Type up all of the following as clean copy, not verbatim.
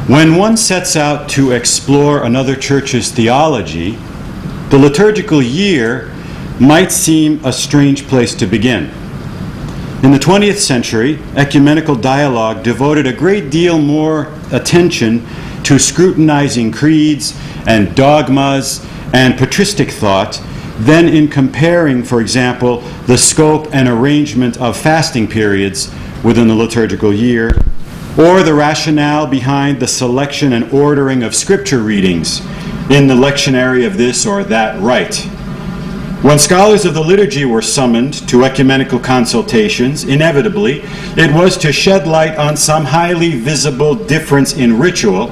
When one sets out to explore another church's theology, the liturgical year might seem a strange place to begin. In the 20th century, ecumenical dialogue devoted a great deal more attention to scrutinizing creeds and dogmas and patristic thought than in comparing, for example, the scope and arrangement of fasting periods within the liturgical year, or the rationale behind the selection and ordering of scripture readings in the lectionary of this or that rite. When scholars of the liturgy were summoned to ecumenical consultations, inevitably, it was to shed light on some highly visible difference in ritual,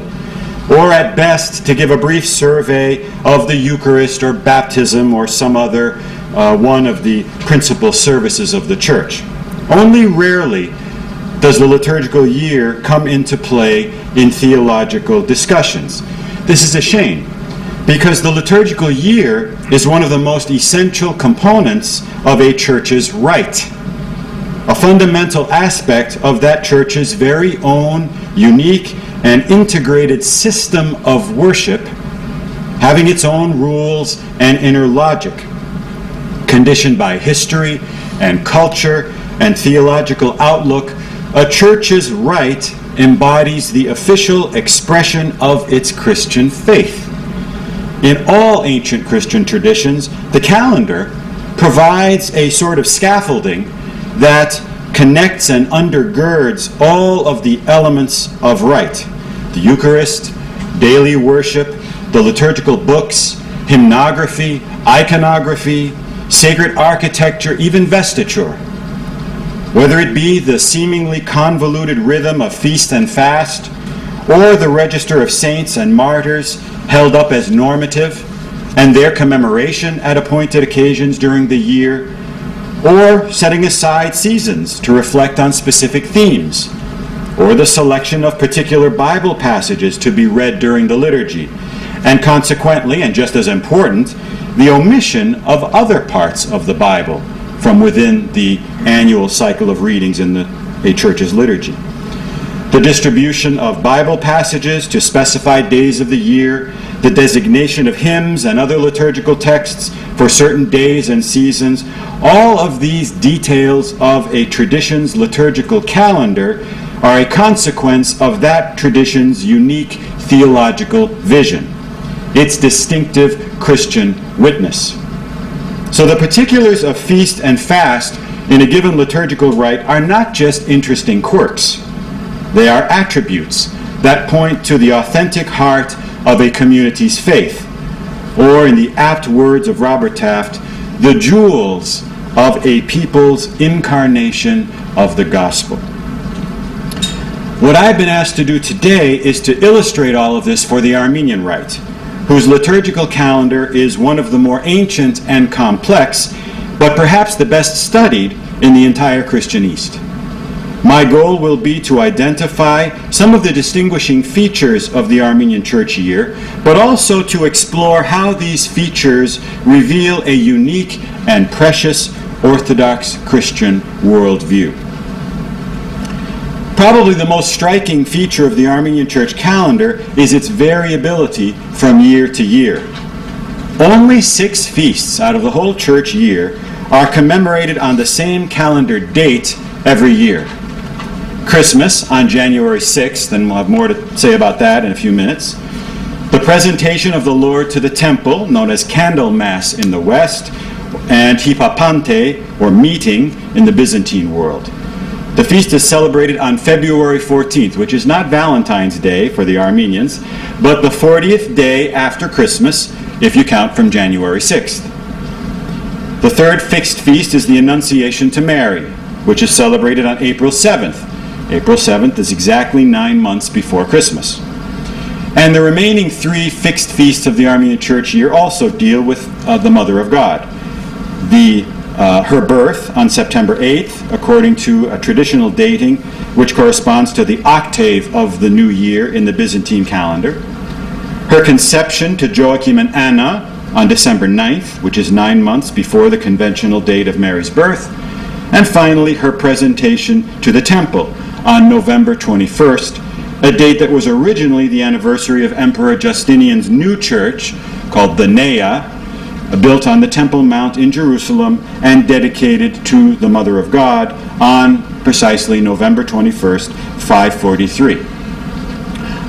or at best to give a brief survey of the Eucharist or baptism or some other one of the principal services of the Church. Only rarely does the liturgical year come into play in theological discussions. This is a shame, because the liturgical year is one of the most essential components of a church's rite, a fundamental aspect of that church's very own unique and integrated system of worship, having its own rules and inner logic, conditioned by history and culture and theological outlook. A church's rite embodies the official expression of its Christian faith. In all ancient Christian traditions, the calendar provides a sort of scaffolding that connects and undergirds all of the elements of rite: the Eucharist, daily worship, the liturgical books, hymnography, iconography, sacred architecture, even vestiture. Whether it be the seemingly convoluted rhythm of feast and fast, or the register of saints and martyrs held up as normative, and their commemoration at appointed occasions during the year, or setting aside seasons to reflect on specific themes, or the selection of particular Bible passages to be read during the liturgy, and consequently, and just as important, the omission of other parts of the Bible from within the annual cycle of readings in a church's liturgy. The distribution of Bible passages to specified days of the year, the designation of hymns and other liturgical texts for certain days and seasons, all of these details of a tradition's liturgical calendar are a consequence of that tradition's unique theological vision, its distinctive Christian witness. So the particulars of feast and fast in a given liturgical rite are not just interesting quirks. They are attributes that point to the authentic heart of a community's faith, or in the apt words of Robert Taft, the jewels of a people's incarnation of the gospel. What I've been asked to do today is to illustrate all of this for the Armenian Rite, whose liturgical calendar is one of the more ancient and complex, but perhaps the best studied in the entire Christian East. My goal will be to identify some of the distinguishing features of the Armenian church year, but also to explore how these features reveal a unique and precious Orthodox Christian worldview. Probably the most striking feature of the Armenian church calendar is its variability from year to year. Only 6 feasts out of the whole church year are commemorated on the same calendar date every year. Christmas on January 6th, and we'll have more to say about that in a few minutes. The presentation of the Lord to the temple, known as Candlemas in the West, and Hippopante, or meeting, in the Byzantine world. The feast is celebrated on February 14th, which is not Valentine's Day for the Armenians, but the 40th day after Christmas, if you count from January 6th. The third fixed feast is the Annunciation to Mary, which is celebrated on April 7th. April 7th is exactly 9 months before Christmas. And the remaining 3 fixed feasts of the Armenian church year also deal with the Mother of God. Her birth on September 8th, according to a traditional dating which corresponds to the octave of the new year in the Byzantine calendar. Her conception to Joachim and Anna on December 9th, which is 9 months before the conventional date of Mary's birth. And finally, her presentation to the temple on November 21st, a date that was originally the anniversary of Emperor Justinian's new church, called the Nea, built on the Temple Mount in Jerusalem and dedicated to the Mother of God on precisely November 21st, 543.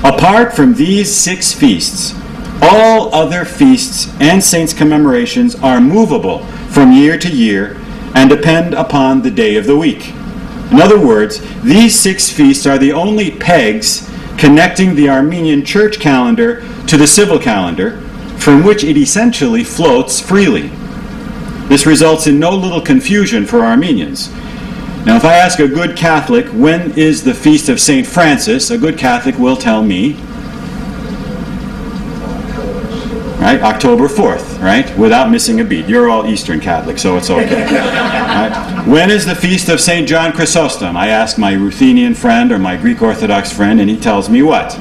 Apart from these 6 feasts, all other feasts and saints' commemorations are movable from year to year and depend upon the day of the week. In other words, these 6 feasts are the only pegs connecting the Armenian church calendar to the civil calendar, from which it essentially floats freely. This results in no little confusion for Armenians. Now, if I ask a good Catholic, when is the feast of St. Francis, a good Catholic will tell me, right, October 4th, right, without missing a beat. You're all Eastern Catholic, so it's okay. Right? When is the feast of St. John Chrysostom? I ask my Ruthenian friend or my Greek Orthodox friend, and he tells me what?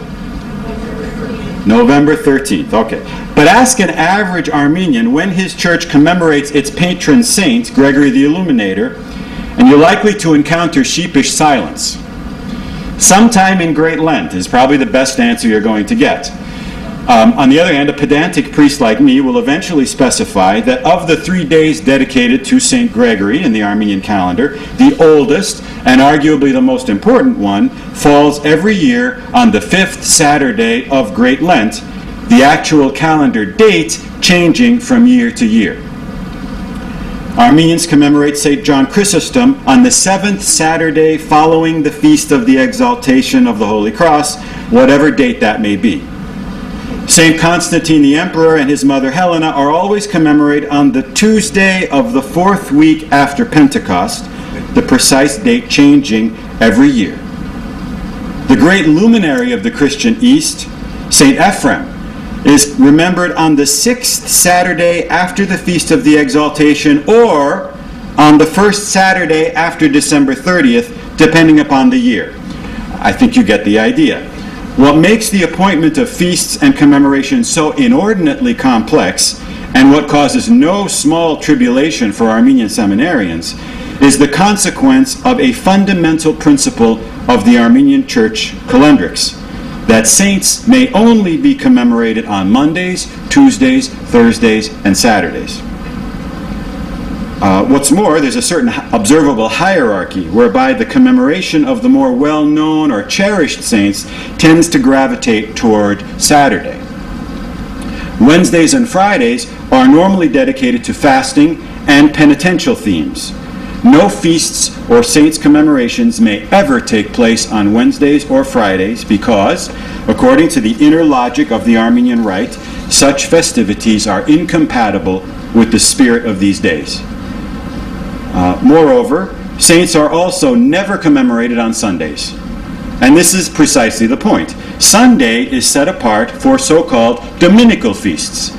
November 13th, okay. But ask an average Armenian when his church commemorates its patron saint, Gregory the Illuminator, and you're likely to encounter sheepish silence. Sometime in Great Lent is probably the best answer you're going to get. On the other hand, a pedantic priest like me will eventually specify that of the 3 days dedicated to St. Gregory in the Armenian calendar, the oldest and arguably the most important one falls every year on the 5th Saturday of Great Lent, the actual calendar date changing from year to year. Armenians commemorate St. John Chrysostom on the 7th Saturday following the Feast of the Exaltation of the Holy Cross, whatever date that may be. St. Constantine the Emperor and his mother Helena are always commemorated on the Tuesday of the 4th week after Pentecost, the precise date changing every year. The great luminary of the Christian East, St. Ephrem, is remembered on the 6th Saturday after the Feast of the Exaltation or on the 1st Saturday after December 30th, depending upon the year. I think you get the idea. What makes the appointment of feasts and commemorations so inordinately complex, and what causes no small tribulation for Armenian seminarians, is the consequence of a fundamental principle of the Armenian Church calendrics, that saints may only be commemorated on Mondays, Tuesdays, Thursdays, and Saturdays. What's more, there's a certain observable hierarchy whereby the commemoration of the more well-known or cherished saints tends to gravitate toward Saturday. Wednesdays and Fridays are normally dedicated to fasting and penitential themes. No feasts or saints' commemorations may ever take place on Wednesdays or Fridays because, according to the inner logic of the Armenian Rite, such festivities are incompatible with the spirit of these days. Moreover, saints are also never commemorated on Sundays. And this is precisely the point. Sunday is set apart for so-called dominical feasts,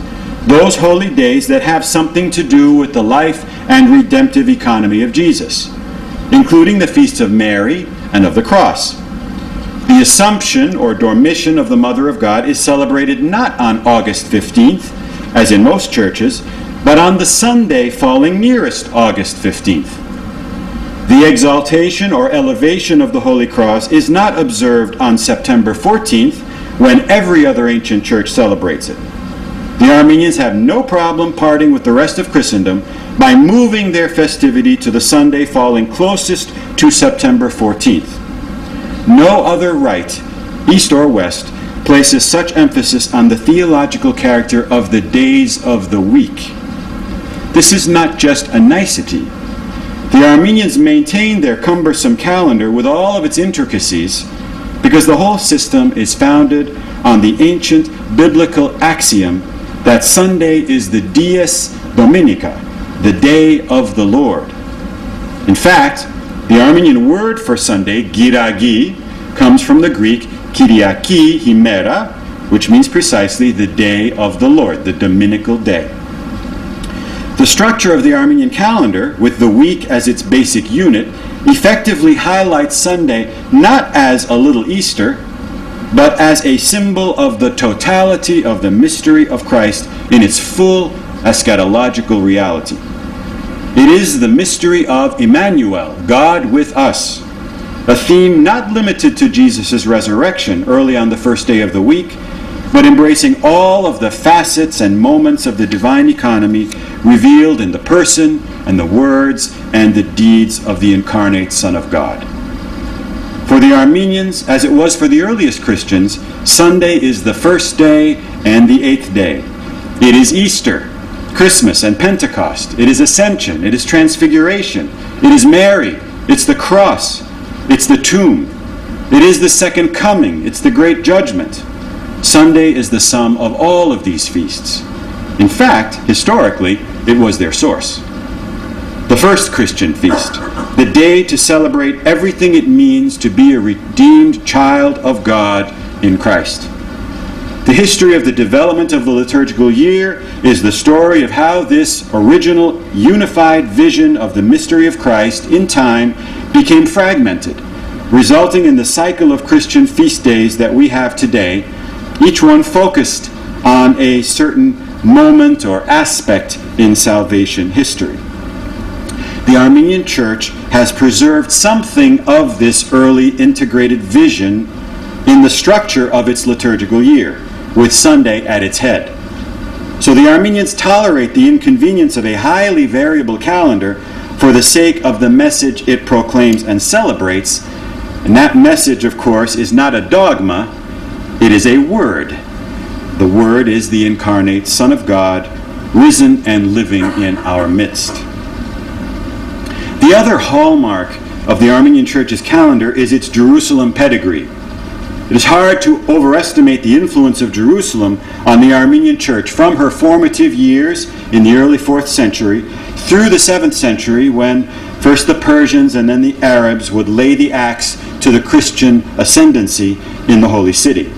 those holy days that have something to do with the life and redemptive economy of Jesus, including the feasts of Mary and of the Cross. The Assumption or Dormition of the Mother of God is celebrated not on August 15th, as in most churches, but on the Sunday falling nearest August 15th. The exaltation or elevation of the Holy Cross is not observed on September 14th, when every other ancient church celebrates it. The Armenians have no problem parting with the rest of Christendom by moving their festivity to the Sunday falling closest to September 14th. No other rite, East or West, places such emphasis on the theological character of the days of the week. This is not just a nicety. The Armenians maintain their cumbersome calendar with all of its intricacies because the whole system is founded on the ancient biblical axiom that Sunday is the Dies Dominica, the day of the Lord. In fact, the Armenian word for Sunday, giragi, comes from the Greek Kyriaki Himera, which means precisely the day of the Lord, the Dominical day. The structure of the Armenian calendar, with the week as its basic unit, effectively highlights Sunday not as a little Easter, but as a symbol of the totality of the mystery of Christ in its full eschatological reality. It is the mystery of Emmanuel, God with us, a theme not limited to Jesus' resurrection early on the first day of the week, but embracing all of the facets and moments of the divine economy revealed in the person and the words and the deeds of the incarnate Son of God. For the Armenians, as it was for the earliest Christians, Sunday is the first day and the eighth day. It is Easter, Christmas, and Pentecost. It is Ascension. It is Transfiguration. It is Mary. It's the cross. It's the tomb. It is the second coming. It's the great judgment. Sunday is the sum of all of these feasts. In fact, historically, it was their source. The first Christian feast, the day to celebrate everything it means to be a redeemed child of God in Christ. The history of the development of the liturgical year is the story of how this original unified vision of the mystery of Christ in time became fragmented, resulting in the cycle of Christian feast days that we have today, each one focused on a certain moment or aspect in salvation history. The Armenian Church has preserved something of this early integrated vision in the structure of its liturgical year, with Sunday at its head. So the Armenians tolerate the inconvenience of a highly variable calendar for the sake of the message it proclaims and celebrates. And that message, of course, is not a dogma, it is a word. The Word is the incarnate Son of God, risen and living in our midst. The other hallmark of the Armenian Church's calendar is its Jerusalem pedigree. It is hard to overestimate the influence of Jerusalem on the Armenian Church from her formative years in the early 4th century through the 7th century, when first the Persians and then the Arabs would lay the axe to the Christian ascendancy in the Holy City.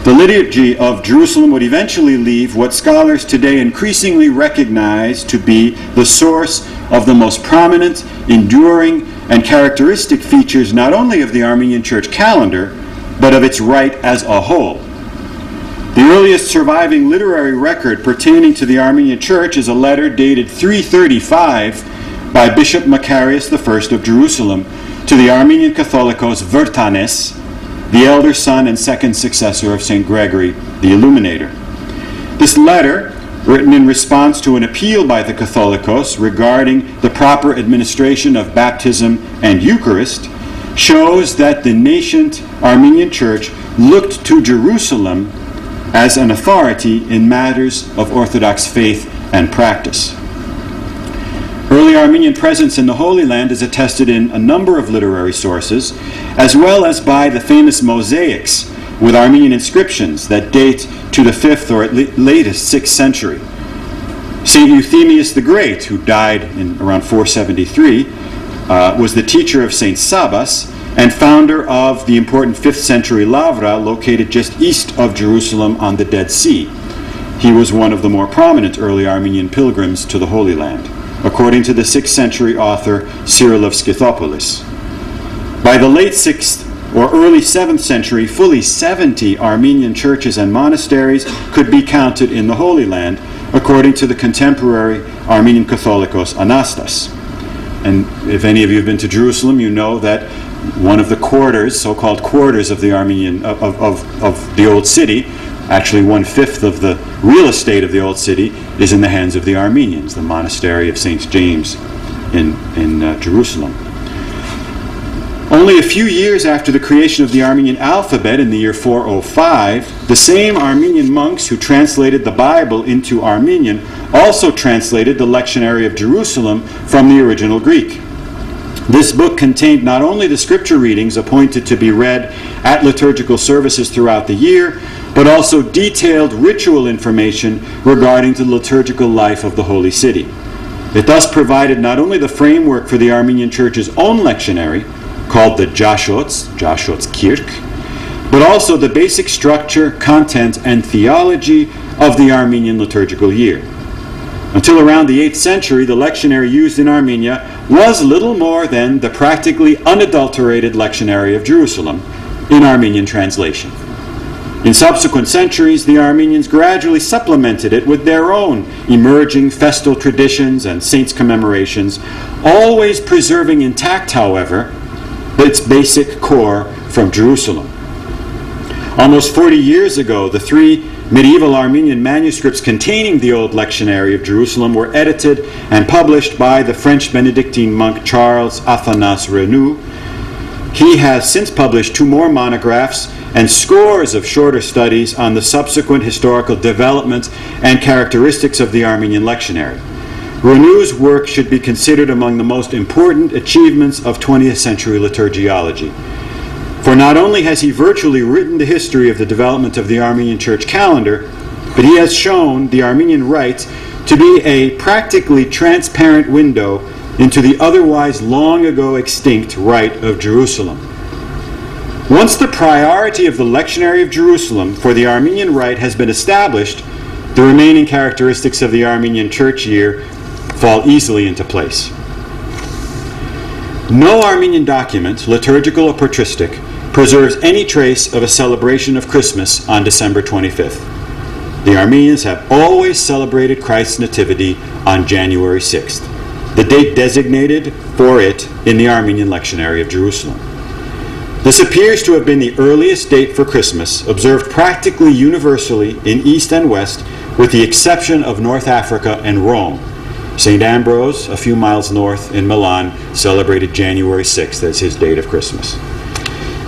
The liturgy of Jerusalem would eventually leave what scholars today increasingly recognize to be the source of the most prominent, enduring, and characteristic features not only of the Armenian Church calendar, but of its rite as a whole. The earliest surviving literary record pertaining to the Armenian Church is a letter dated 335 by Bishop Macarius I of Jerusalem to the Armenian Catholicos Vertanes, the elder son and second successor of St. Gregory the Illuminator. This letter, written in response to an appeal by the Catholicos regarding the proper administration of baptism and Eucharist, shows that the nascent Armenian Church looked to Jerusalem as an authority in matters of Orthodox faith and practice. Early Armenian presence in the Holy Land is attested in a number of literary sources, as well as by the famous mosaics with Armenian inscriptions that date to the 5th or at latest 6th century. St. Euthemius the Great, who died in around 473, was the teacher of St. Sabas and founder of the important 5th century Lavra located just east of Jerusalem on the Dead Sea. He was one of the more prominent early Armenian pilgrims to the Holy Land, according to the 6th century author Cyril of Scythopolis. By the late 6th or early 7th century, fully 70 Armenian churches and monasteries could be counted in the Holy Land, according to the contemporary Armenian Catholicos Anastas. And if any of you have been to Jerusalem, you know that one of the quarters, so-called quarters of the Armenian of the Old City, actually 1/5 of the real estate of the Old City, is in the hands of the Armenians, the monastery of St. James in Jerusalem. Only a few years after the creation of the Armenian alphabet in the year 405, the same Armenian monks who translated the Bible into Armenian also translated the Lectionary of Jerusalem from the original Greek. This book contained not only the scripture readings appointed to be read at liturgical services throughout the year, but also detailed ritual information regarding the liturgical life of the Holy City. It thus provided not only the framework for the Armenian Church's own lectionary, called the Jashots Kirk, but also the basic structure, content, and theology of the Armenian liturgical year. Until around the 8th century, the lectionary used in Armenia was little more than the practically unadulterated lectionary of Jerusalem in Armenian translation. In subsequent centuries, the Armenians gradually supplemented it with their own emerging festal traditions and saints' commemorations, always preserving intact, however, its basic core from Jerusalem. Almost 40 years ago, the 3 medieval Armenian manuscripts containing the Old Lectionary of Jerusalem were edited and published by the French Benedictine monk Charles Athanas Renou. He has since published 2 more monographs and scores of shorter studies on the subsequent historical development and characteristics of the Armenian lectionary. Renou's work should be considered among the most important achievements of 20th century liturgiology. For not only has he virtually written the history of the development of the Armenian church calendar, but he has shown the Armenian Rite to be a practically transparent window into the otherwise long ago extinct Rite of Jerusalem. Once the priority of the lectionary of Jerusalem for the Armenian Rite has been established, the remaining characteristics of the Armenian church year fall easily into place. No Armenian document, liturgical or patristic, preserves any trace of a celebration of Christmas on December 25th. The Armenians have always celebrated Christ's nativity on January 6th, the date designated for it in the Armenian lectionary of Jerusalem. This appears to have been the earliest date for Christmas, observed practically universally in East and West, with the exception of North Africa and Rome. St. Ambrose, a few miles north in Milan, celebrated January 6th as his date of Christmas.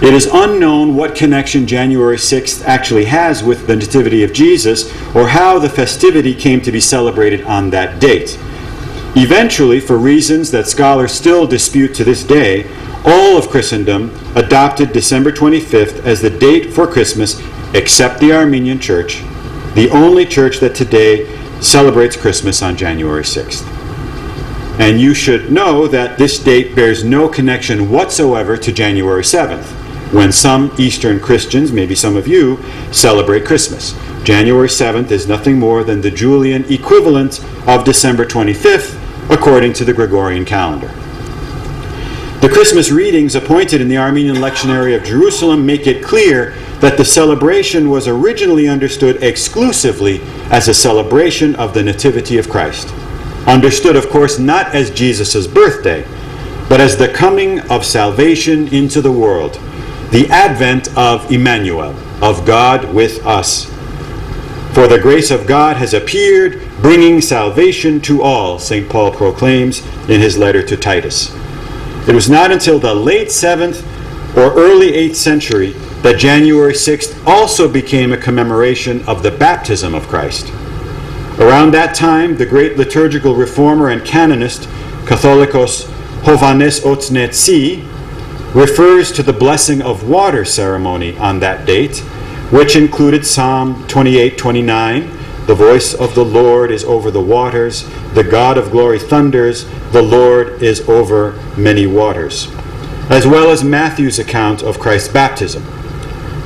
It is unknown what connection January 6th actually has with the Nativity of Jesus, or how the festivity came to be celebrated on that date. Eventually, for reasons that scholars still dispute to this day, all of Christendom adopted December 25th as the date for Christmas, except the Armenian Church, the only church that today celebrates Christmas on January 6th. And you should know that this date bears no connection whatsoever to January 7th, when some Eastern Christians, maybe some of you, celebrate Christmas. January 7th is nothing more than the Julian equivalent of December 25th, according to the Gregorian calendar. The Christmas readings appointed in the Armenian lectionary of Jerusalem make it clear that the celebration was originally understood exclusively as a celebration of the Nativity of Christ. Understood, of course, not as Jesus' birthday, but as the coming of salvation into the world, the advent of Emmanuel, of God with us. For the grace of God has appeared, bringing salvation to all, St. Paul proclaims in his letter to Titus. It was not until the late 7th or early 8th century that January 6th also became a commemoration of the baptism of Christ. Around that time, the great liturgical reformer and canonist, Catholicos Hovhannes Otsnetsi, refers to the blessing of water ceremony on that date, which included Psalm 28:29, "The voice of the Lord is over the waters, the God of glory thunders, the Lord is over many waters," as well as Matthew's account of Christ's baptism.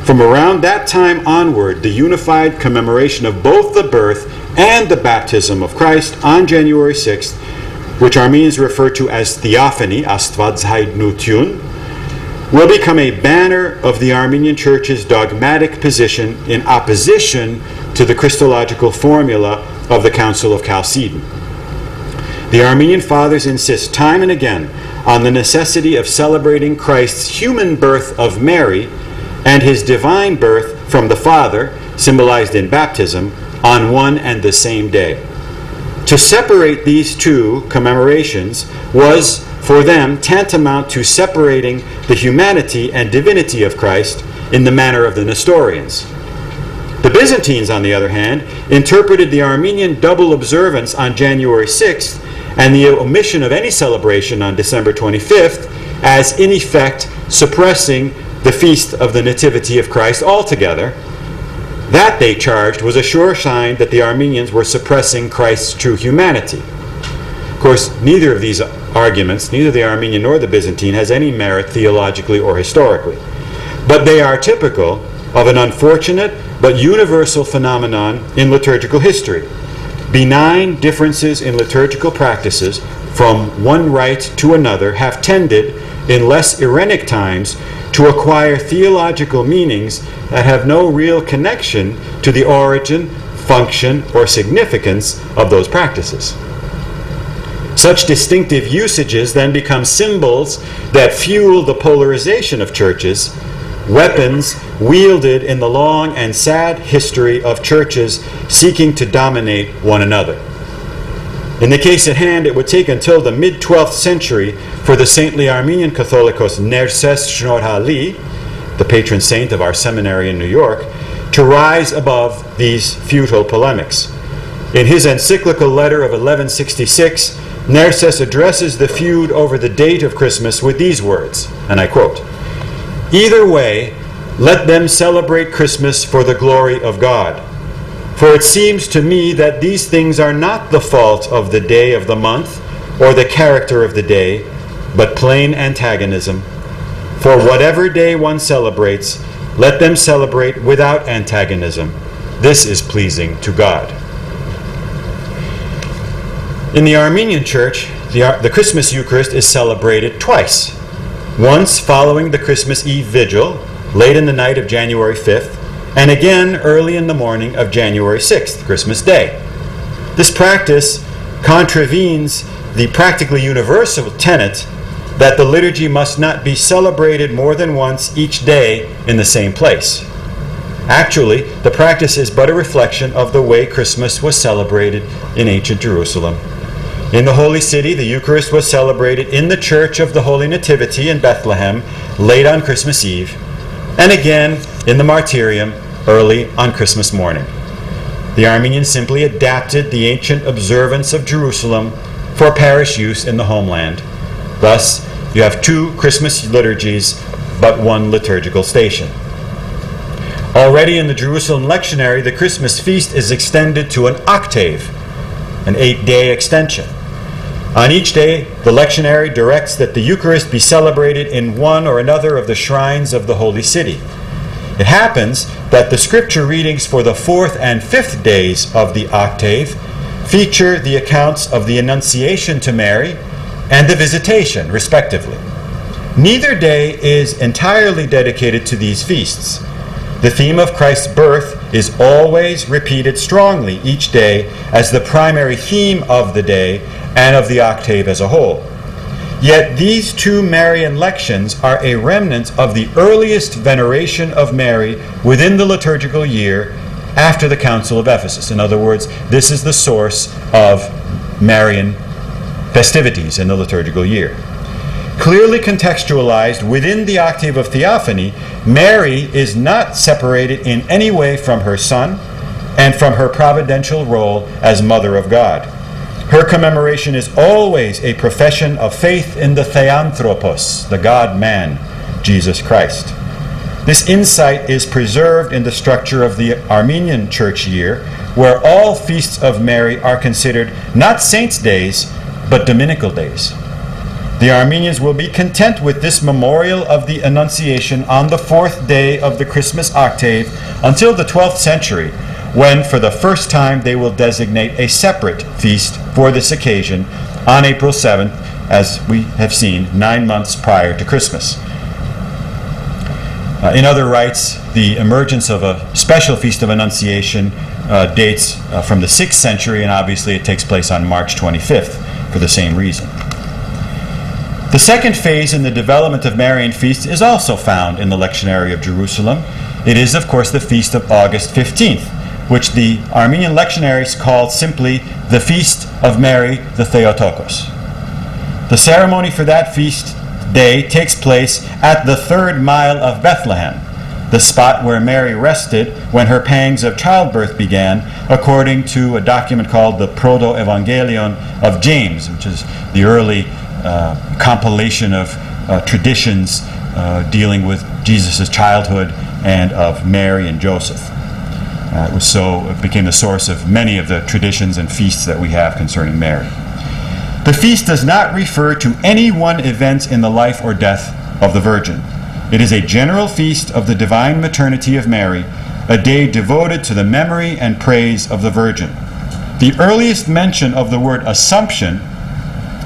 From around that time onward, the unified commemoration of both the birth and the baptism of Christ on January 6th, which Armenians refer to as Theophany, Astvadzhaidnutun, will become a banner of the Armenian Church's dogmatic position in opposition to the Christological formula of the Council of Chalcedon. The Armenian Fathers insist time and again on the necessity of celebrating Christ's human birth of Mary and his divine birth from the Father, symbolized in baptism, on one and the same day. To separate these two commemorations was, for them, tantamount to separating the humanity and divinity of Christ in the manner of the Nestorians. The Byzantines, on the other hand, interpreted the Armenian double observance on January 6th and the omission of any celebration on December 25th as, in effect, suppressing the feast of the Nativity of Christ altogether. That, they charged, was a sure sign that the Armenians were suppressing Christ's true humanity. Of course, neither of these arguments, neither the Armenian nor the Byzantine, has any merit theologically or historically. But they are typical of an unfortunate but universal phenomenon in liturgical history. Benign differences in liturgical practices from one rite to another have tended, in less Irenic times, to acquire theological meanings that have no real connection to the origin, function, or significance of those practices. Such distinctive usages then become symbols that fuel the polarization of churches, weapons wielded in the long and sad history of churches seeking to dominate one another. In the case at hand, it would take until the mid-12th century for the saintly Armenian Catholicos Nerses Shnorhali, the patron saint of our seminary in New York, to rise above these futile polemics. In his encyclical letter of 1166, Nerses addresses the feud over the date of Christmas with these words, and I quote, "Either way, let them celebrate Christmas for the glory of God. For it seems to me that these things are not the fault of the day of the month or the character of the day, but plain antagonism. For whatever day one celebrates, let them celebrate without antagonism. This is pleasing to God." In the Armenian Church, the Christmas Eucharist is celebrated twice. Once following the Christmas Eve Vigil, late in the night of January 5th, and again early in the morning of January 6th, Christmas Day. This practice contravenes the practically universal tenet that the liturgy must not be celebrated more than once each day in the same place. Actually, the practice is but a reflection of the way Christmas was celebrated in ancient Jerusalem. In the Holy City, the Eucharist was celebrated in the Church of the Holy Nativity in Bethlehem late on Christmas Eve, and again in the Martyrium early on Christmas morning. The Armenians simply adapted the ancient observance of Jerusalem for parish use in the homeland. Thus, you have two Christmas liturgies, but one liturgical station. Already in the Jerusalem lectionary, the Christmas feast is extended to an octave, an 8-day extension. On each day, the lectionary directs that the Eucharist be celebrated in one or another of the shrines of the Holy City. It happens that the scripture readings for the 4th and 5th days of the octave feature the accounts of the Annunciation to Mary and the Visitation, respectively. Neither day is entirely dedicated to these feasts. The theme of Christ's birth is always repeated strongly each day as the primary theme of the day and of the octave as a whole. Yet these two Marian lections are a remnant of the earliest veneration of Mary within the liturgical year after the Council of Ephesus. In other words, this is the source of Marian festivities in the liturgical year. Clearly contextualized within the octave of Theophany, Mary is not separated in any way from her Son and from her providential role as Mother of God. Her commemoration is always a profession of faith in the Theanthropos, the God-man, Jesus Christ. This insight is preserved in the structure of the Armenian church year, where all feasts of Mary are considered not saints' days, but dominical days. The Armenians will be content with this memorial of the Annunciation on the 4th day of the Christmas octave until the 12th century, when for the first time they will designate a separate feast for this occasion on April 7th, as we have seen, 9 months prior to Christmas. In other rites, the emergence of a special Feast of Annunciation dates from the 6th century, and obviously it takes place on March 25th for the same reason. The second phase in the development of Marian feasts is also found in the lectionary of Jerusalem. It is, of course, the Feast of August 15th, which the Armenian lectionaries called simply the Feast of Mary the Theotokos. The ceremony for that feast day takes place at the 3rd mile of Bethlehem, the spot where Mary rested when her pangs of childbirth began, according to a document called the Proto-Evangelion of James, which is the early compilation of traditions dealing with Jesus' childhood and of Mary and Joseph. It became the source of many of the traditions and feasts that we have concerning Mary. The feast does not refer to any one event in the life or death of the Virgin. It is a general feast of the divine maternity of Mary, a day devoted to the memory and praise of the Virgin. The earliest mention of the word Assumption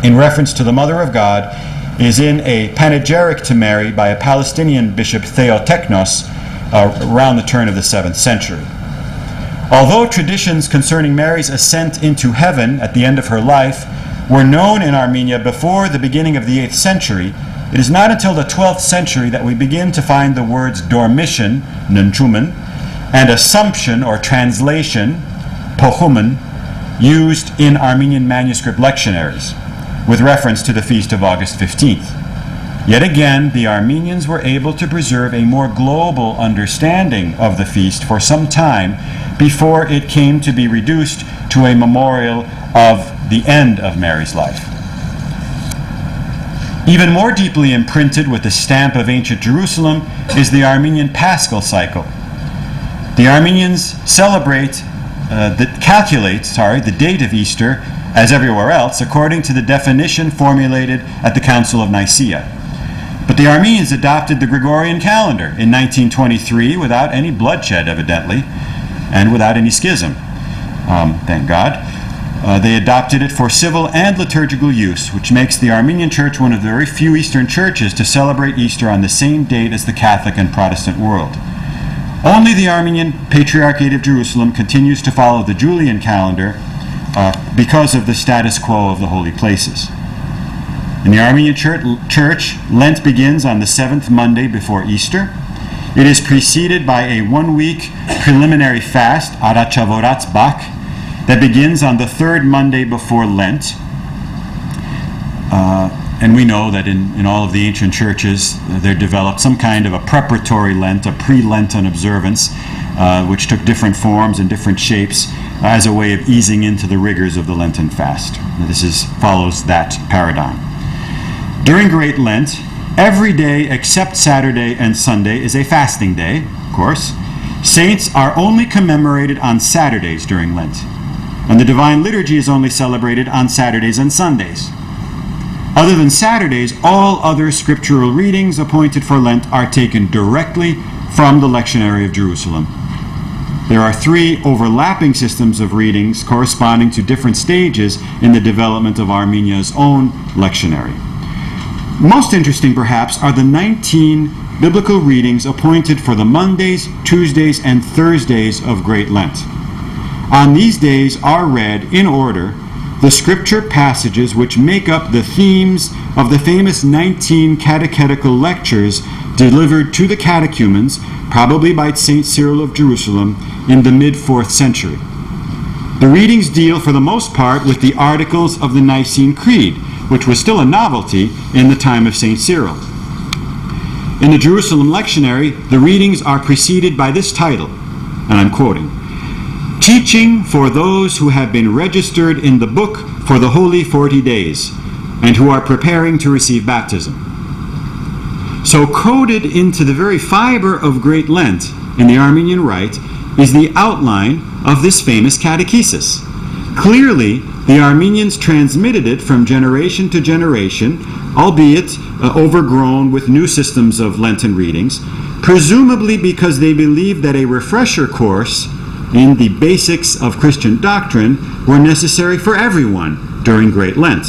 in reference to the Mother of God is in a panegyric to Mary by a Palestinian bishop, Theotechnos, around the turn of the 7th century. Although traditions concerning Mary's ascent into heaven at the end of her life were known in Armenia before the beginning of the 8th century, it is not until the 12th century that we begin to find the words dormition, nunchumen, and assumption or translation, pochumen, used in Armenian manuscript lectionaries, with reference to the feast of August 15th. Yet again, the Armenians were able to preserve a more global understanding of the feast for some time before it came to be reduced to a memorial of the end of Mary's life. Even more deeply imprinted with the stamp of ancient Jerusalem is the Armenian Paschal cycle. The Armenians calculate the date of Easter, as everywhere else, according to the definition formulated at the Council of Nicaea. But the Armenians adopted the Gregorian calendar in 1923 without any bloodshed, evidently, and without any schism. Thank God. They adopted it for civil and liturgical use, which makes the Armenian Church one of the very few Eastern churches to celebrate Easter on the same date as the Catholic and Protestant world. Only the Armenian Patriarchate of Jerusalem continues to follow the Julian calendar because of the status quo of the holy places. In the Armenian Church, Lent begins on the 7th Monday before Easter. It is preceded by a 1-week preliminary fast, Arachavoratz Bak, that begins on the 3rd Monday before Lent. And we know that in all of the ancient churches, there developed some kind of a preparatory Lent, a pre-Lenten observance, which took different forms and different shapes as a way of easing into the rigors of the Lenten fast. This follows that paradigm. During Great Lent, every day except Saturday and Sunday is a fasting day, of course. Saints are only commemorated on Saturdays during Lent, and the Divine Liturgy is only celebrated on Saturdays and Sundays. Other than Saturdays, all other scriptural readings appointed for Lent are taken directly from the lectionary of Jerusalem. There are 3 overlapping systems of readings corresponding to different stages in the development of Armenia's own lectionary. Most interesting, perhaps, are the 19 biblical readings appointed for the Mondays, Tuesdays, and Thursdays of Great Lent. On these days are read, in order, the scripture passages which make up the themes of the famous 19 catechetical lectures delivered to the catechumens, probably by St. Cyril of Jerusalem, in the mid-4th century. The readings deal, for the most part, with the articles of the Nicene Creed, which was still a novelty in the time of St. Cyril. In the Jerusalem lectionary, the readings are preceded by this title, and I'm quoting, "Teaching for those who have been registered in the book for the holy 40 days, and who are preparing to receive baptism." So coded into the very fiber of Great Lent in the Armenian Rite is the outline of this famous catechesis. Clearly, the Armenians transmitted it from generation to generation, albeit overgrown with new systems of Lenten readings, presumably because they believed that a refresher course in the basics of Christian doctrine were necessary for everyone during Great Lent.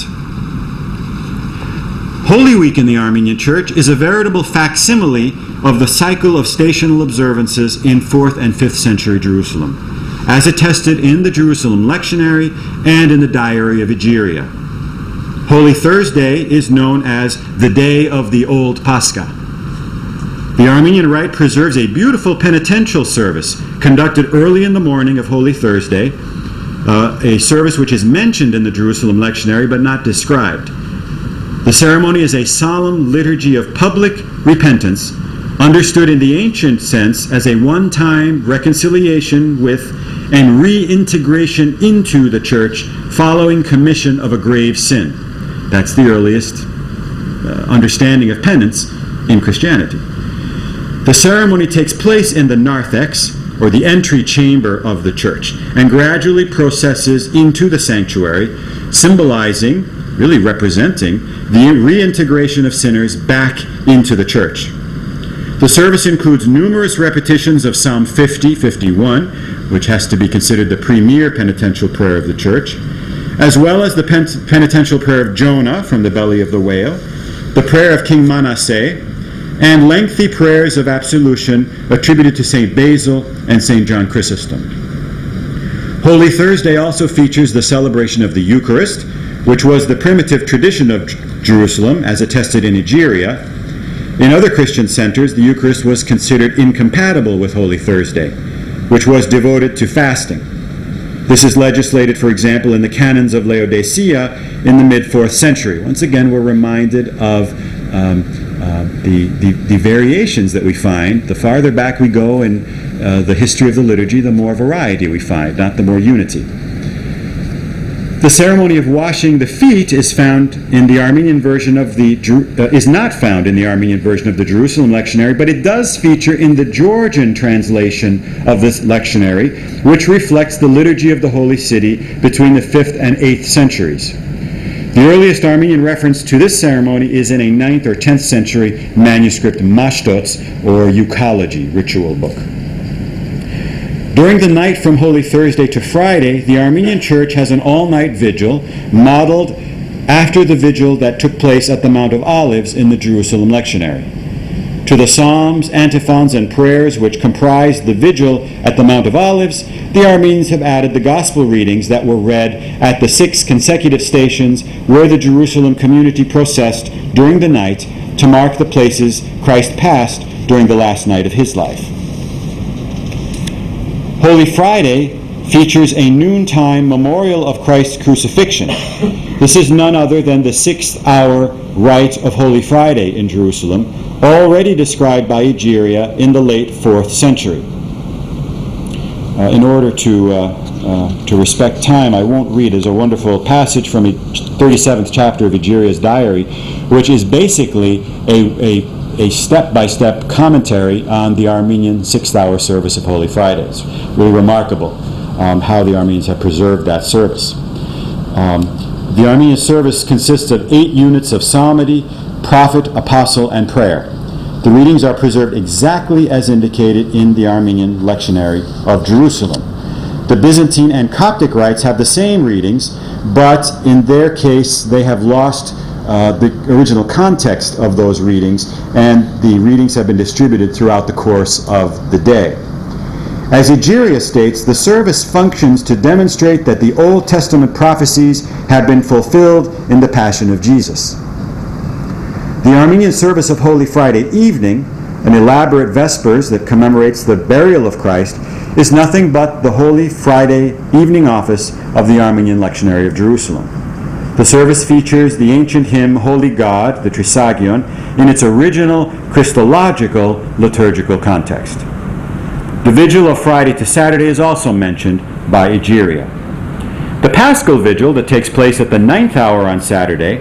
Holy Week in the Armenian Church is a veritable facsimile of the cycle of stational observances in 4th and 5th century Jerusalem, as attested in the Jerusalem lectionary and in the diary of Egeria. Holy Thursday is known as the day of the Old Pascha. The Armenian Rite preserves a beautiful penitential service conducted early in the morning of Holy Thursday, a service which is mentioned in the Jerusalem lectionary but not described. The ceremony is a solemn liturgy of public repentance, understood in the ancient sense as a one-time reconciliation with and reintegration into the church following commission of a grave sin. That's the earliest understanding of penance in Christianity. The ceremony takes place in the narthex, or the entry chamber of the church, and gradually processes into the sanctuary, symbolizing, really representing, the reintegration of sinners back into the church. The service includes numerous repetitions of Psalm 50, 51, which has to be considered the premier penitential prayer of the church, as well as the penitential prayer of Jonah from the belly of the whale, the prayer of King Manasseh, and lengthy prayers of absolution attributed to St. Basil and St. John Chrysostom. Holy Thursday also features the celebration of the Eucharist, which was the primitive tradition of Jerusalem, as attested in Egeria. In other Christian centers, the Eucharist was considered incompatible with Holy Thursday, which was devoted to fasting. This is legislated, for example, in the canons of Laodicea in the mid-4th century. Once again, we're reminded of the variations that we find. The farther back we go in the history of the liturgy, the more variety we find, not the more unity. The ceremony of washing the feet is found in the Armenian version of is not found in the Armenian version of the Jerusalem lectionary, but it does feature in the Georgian translation of this lectionary, which reflects the liturgy of the Holy City between the 5th and 8th centuries. The earliest Armenian reference to this ceremony is in a 9th or 10th century manuscript Mashtots, or Euchology, ritual book. During the night from Holy Thursday to Friday, the Armenian Church has an all-night vigil modeled after the vigil that took place at the Mount of Olives in the Jerusalem lectionary. To the psalms, antiphons, and prayers which comprise the vigil at the Mount of Olives, the Armenians have added the gospel readings that were read at the 6 consecutive stations where the Jerusalem community processed during the night to mark the places Christ passed during the last night of his life. Holy Friday features a noontime memorial of Christ's crucifixion. This is none other than the 6th-hour rite of Holy Friday in Jerusalem, already described by Egeria in the late 4th century. In order to respect time, I won't read. There's a wonderful passage from the 37th chapter of Egeria's diary, which is basically a step-by-step commentary on the Armenian 6th-hour service of Holy Fridays. Really remarkable how the Armenians have preserved that service. The Armenian service consists of 8 units of psalmody, prophet, apostle, and prayer. The readings are preserved exactly as indicated in the Armenian lectionary of Jerusalem. The Byzantine and Coptic rites have the same readings, but in their case they have lost the original context of those readings, and the readings have been distributed throughout the course of the day. As Egeria states, the service functions to demonstrate that the Old Testament prophecies have been fulfilled in the Passion of Jesus. The Armenian service of Holy Friday evening, an elaborate Vespers that commemorates the burial of Christ, is nothing but the Holy Friday evening office of the Armenian lectionary of Jerusalem. The service features the ancient hymn Holy God, the Trisagion, in its original Christological liturgical context. The vigil of Friday to Saturday is also mentioned by Egeria. The Paschal Vigil that takes place at the 9th hour on Saturday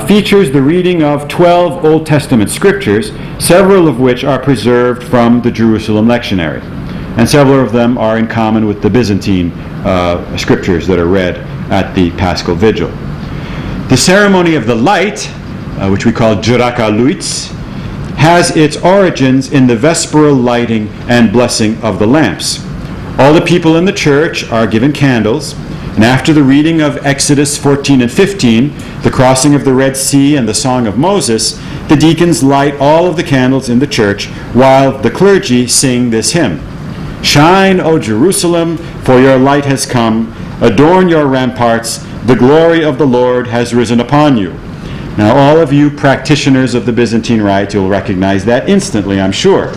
features the reading of 12 Old Testament scriptures, several of which are preserved from the Jerusalem lectionary, and several of them are in common with the Byzantine scriptures that are read at the Paschal Vigil. The ceremony of the light, which we call Juraka Luitz, has its origins in the vesperal lighting and blessing of the lamps. All the people in the church are given candles, and after the reading of Exodus 14 and 15, the crossing of the Red Sea and the Song of Moses, the deacons light all of the candles in the church while the clergy sing this hymn. Shine, O Jerusalem, for your light has come. Adorn your ramparts. The glory of the Lord has risen upon you. Now, all of you practitioners of the Byzantine Rite, you'll recognize that instantly, I'm sure.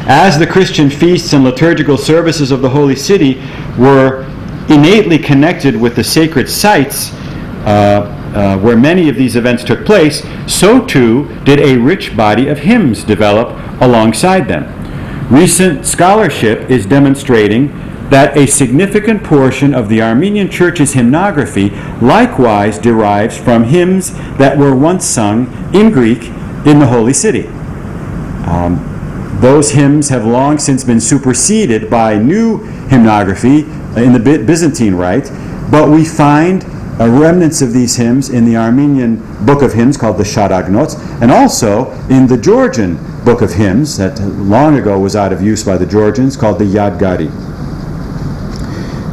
As the Christian feasts and liturgical services of the Holy City were innately connected with the sacred sites where many of these events took place, so too did a rich body of hymns develop alongside them. Recent scholarship is demonstrating that a significant portion of the Armenian Church's hymnography likewise derives from hymns that were once sung in Greek in the Holy City. Those hymns have long since been superseded by new hymnography in the Byzantine Rite, but we find remnants of these hymns in the Armenian book of hymns called the Sharagnot, and also in the Georgian book of hymns that long ago was out of use by the Georgians called the Yadgari.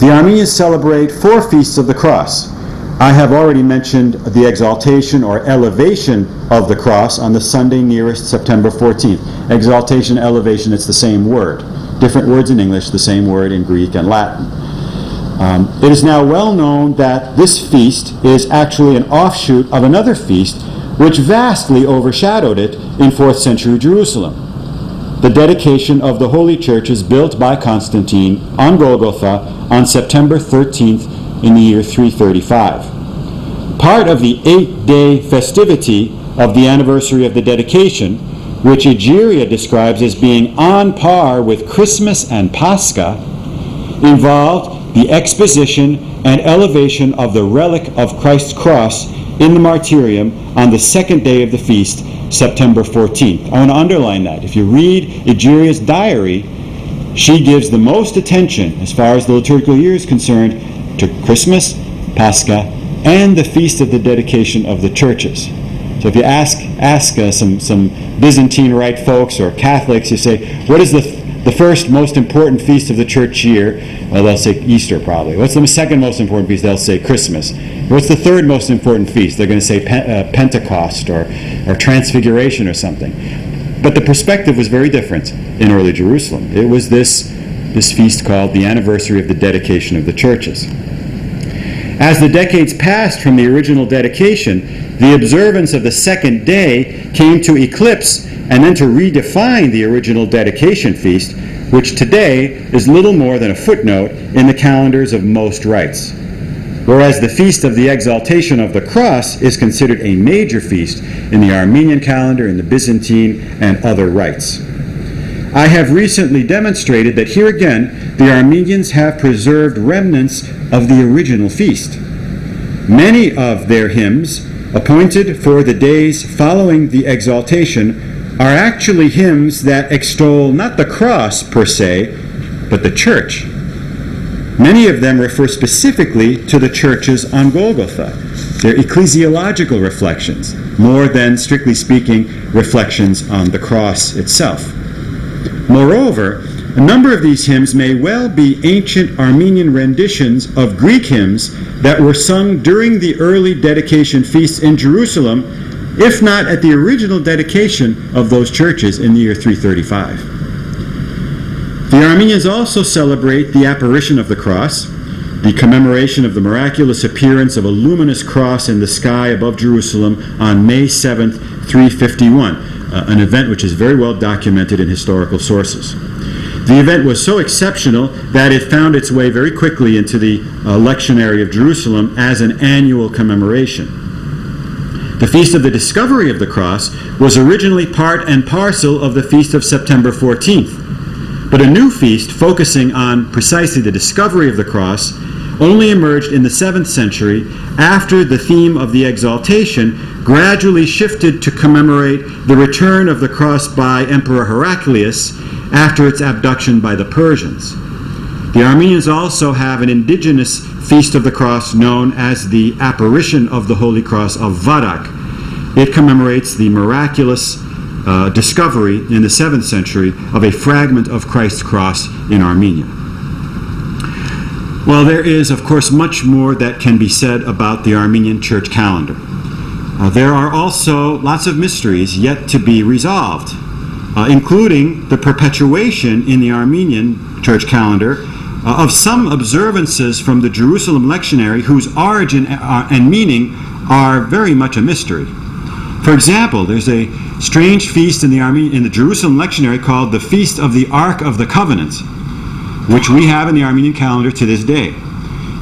The Armenians celebrate 4 feasts of the cross. I have already mentioned the exaltation or elevation of the cross on the Sunday nearest September 14th. Exaltation, elevation, it's the same word. Different words in English, the same word in Greek and Latin. It is now well known that this feast is actually an offshoot of another feast which vastly overshadowed it in 4th century Jerusalem, the dedication of the holy churches built by Constantine on Golgotha on September 13th in the year 335. Part of the 8-day festivity of the anniversary of the dedication, which Egeria describes as being on par with Christmas and Pascha, involved the exposition and elevation of the relic of Christ's cross in the martyrium on the second day of the feast, September 14th. I want to underline that. If you read Egeria's diary, she gives the most attention, as far as the liturgical year is concerned, to Christmas, Pascha, and the feast of the dedication of the churches. So if you ask some Byzantine Rite folks or Catholics, you say, what is the first most important feast of the church year? Well, they'll say Easter probably. What's the second most important feast? They'll say Christmas. What's the third most important feast? They're going to say Pentecost or Transfiguration or something. But the perspective was very different in early Jerusalem. It was this feast called the anniversary of the dedication of the churches. As the decades passed from the original dedication, the observance of the second day came to eclipse and then to redefine the original dedication feast, which today is little more than a footnote in the calendars of most rites. Whereas the Feast of the Exaltation of the Cross is considered a major feast in the Armenian calendar, in the Byzantine, and other rites. I have recently demonstrated that here again, the Armenians have preserved remnants of the original feast. Many of their hymns, appointed for the days following the exaltation, are actually hymns that extol not the cross per se, but the church. Many of them refer specifically to the churches on Golgotha. They're ecclesiological reflections, more than, strictly speaking, reflections on the cross itself. Moreover, a number of these hymns may well be ancient Armenian renditions of Greek hymns that were sung during the early dedication feasts in Jerusalem, if not at the original dedication of those churches in the year 335. The Armenians also celebrate the apparition of the cross, the commemoration of the miraculous appearance of a luminous cross in the sky above Jerusalem on May 7th, 351, an event which is very well documented in historical sources. The event was so exceptional that it found its way very quickly into the lectionary of Jerusalem as an annual commemoration. The Feast of the Discovery of the Cross was originally part and parcel of the Feast of September 14th. But a new feast focusing on precisely the discovery of the cross only emerged in the 7th century after the theme of the exaltation gradually shifted to commemorate the return of the cross by Emperor Heraclius after its abduction by the Persians. The Armenians also have an indigenous feast of the cross known as the Apparition of the Holy Cross of Varak. It commemorates the miraculous discovery in the 7th century of a fragment of Christ's cross in Armenia. Well, there is, of course, much more that can be said about the Armenian church calendar. There are also lots of mysteries yet to be resolved, including the perpetuation in the Armenian church calendar of some observances from the Jerusalem lectionary whose origin and meaning are very much a mystery. For example, there's a strange feast in the Jerusalem lectionary called the Feast of the Ark of the Covenant, which we have in the Armenian calendar to this day.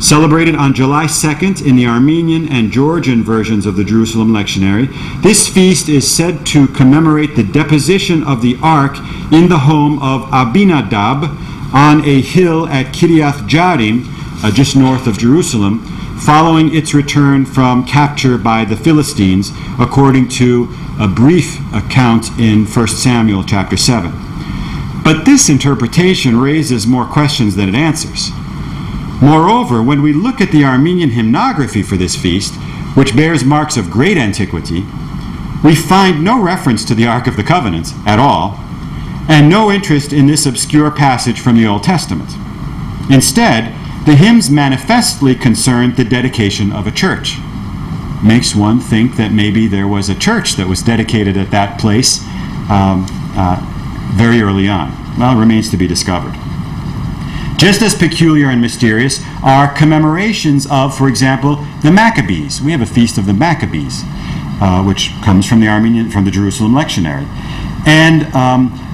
Celebrated on July 2nd in the Armenian and Georgian versions of the Jerusalem lectionary, this feast is said to commemorate the deposition of the ark in the home of Abinadab on a hill at Kiriath Jearim, just north of Jerusalem, following its return from capture by the Philistines, according to a brief account in 1 Samuel chapter 7. But this interpretation raises more questions than it answers. Moreover, when we look at the Armenian hymnography for this feast, which bears marks of great antiquity, we find no reference to the Ark of the Covenant at all, and no interest in this obscure passage from the Old Testament. Instead, the hymns manifestly concern the dedication of a church. Makes one think that maybe there was a church that was dedicated at that place very early on. Well, it remains to be discovered. Just as peculiar and mysterious are commemorations of, for example, the Maccabees. We have a feast of the Maccabees, which comes from the Jerusalem lectionary, and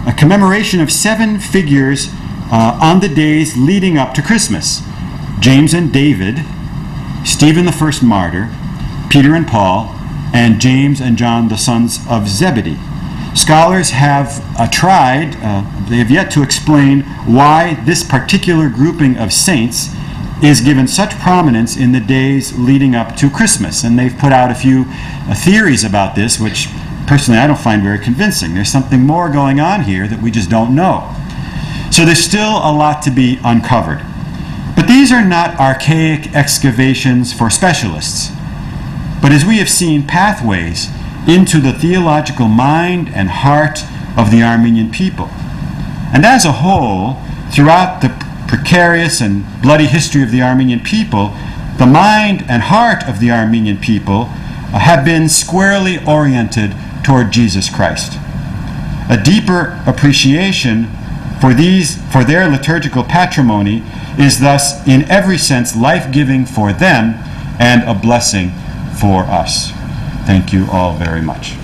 a commemoration of 7 figures on the days leading up to Christmas: James and David, Stephen the first martyr, Peter and Paul, and James and John, the sons of Zebedee. Scholars have tried, they have yet to explain why this particular grouping of saints is given such prominence in the days leading up to Christmas. And they've put out a few theories about this, which personally I don't find very convincing. There's something more going on here that we just don't know. So there's still a lot to be uncovered. But these are not archaic excavations for specialists, but as we have seen, pathways into the theological mind and heart of the Armenian people. And as a whole, throughout the precarious and bloody history of the Armenian people, the mind and heart of the Armenian people have been squarely oriented toward Jesus Christ. A deeper appreciation for their liturgical patrimony is thus in every sense life-giving for them and a blessing for us. Thank you all very much.